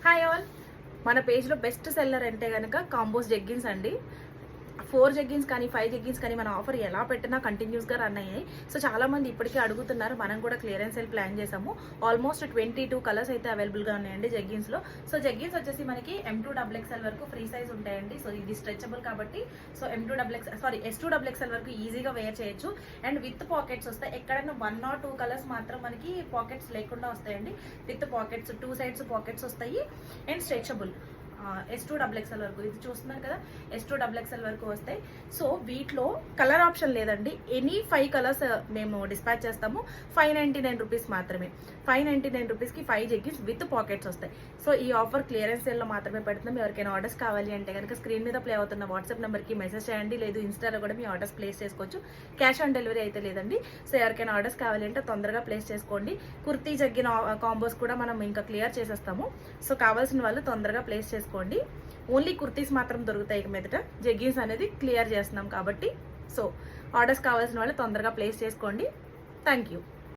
Hi all, మన పేజ్లో best seller అంటే కనుక కాంబోస్ జెగ్గిన్స్ అండి. 4 జెగ్గిన్స్ కానీ 5 జెగ్గిన్స్ కానీ మన ఆఫర్ ఎలా పెట్టినా కంటిన్యూస్గా రన్ అయ్యాయి. సో చాలా మంది ఇప్పటికీ అడుగుతున్నారు. మనం కూడా క్లియరెన్స్ సేల్ ప్లాన్ చేసాము. ఆల్మోస్ట్ 22 కలర్స్ అయితే అవైలబుల్గా ఉన్నాయండి జెగ్గిన్స్లో. సో జెగ్గిన్స్ వచ్చేసి మనకి M2XXL వరకు ఫ్రీ సైజ్ ఉంటాయండి. సో ఇది స్ట్రెచబుల్ కాబట్టి సో S2XXL వరకు ఈజీగా వేర్ చేయొచ్చు. అండ్ విత్ పాకెట్స్ వస్తాయి. ఎక్కడైనా 1 or 2 కలర్స్ మాత్రం మనకి పాకెట్స్ లేకుండా వస్తాయండి. విత్ పాకెట్స్ 2 సైడ్స్ పాకెట్స్ వస్తాయి. అండ్ స్ట్రెచబుల్ S2XXL వరకు, ఇది చూస్తున్నారు కదా, S2XXL వరకు వస్తాయి. సో వీటిలో కలర్ ఆప్షన్ లేదండి. ఎనీ 5 కలర్స్ మేము డిస్పాచ్ చేస్తాము. 599 రూపీస్ మాత్రమే. 599 రూపీస్కి 5 జెగ్గిన్స్ విత్ పాకెట్స్ వస్తాయి. సో ఈ ఆఫర్ క్లియరెన్స్ సేల్లో మాత్రమే పెడుతున్నాం. ఎవరికైనా ఆర్డర్స్ కావాలి అంటే కనుక స్క్రీన్ మీద ప్లే అవుతున్న వాట్సాప్ నెంబర్కి మెసేజ్ చేయండి. లేదు ఇన్స్టాలో కూడా మీ ఆర్డర్స్ ప్లేస్ చేసుకోవచ్చు. క్యాష్ ఆన్ డెలివరీ అయితే లేదండి. సో ఎవరికైనా ఆర్డర్స్ కావాలి అంటే తొందరగా ప్లేస్ చేసుకోండి. కుర్తీ జగ్గిన కాంబోస్ కూడా మనం ఇంకా క్లియర్ చేసేస్తాము. సో కావాల్సిన వాళ్ళు తొందరగా ప్లేస్ చేసుకోండి. ఓన్లీ కుర్తీస్ మాత్రం దొరుకుతాయి. ఇక మీదట జెగ్గిన్స్ అనేది క్లియర్ చేస్తున్నాం కాబట్టి సో ఆర్డర్స్ కావాల్సిన వాళ్ళు తొందరగా ప్లేస్ చేసుకోండి. Thank you.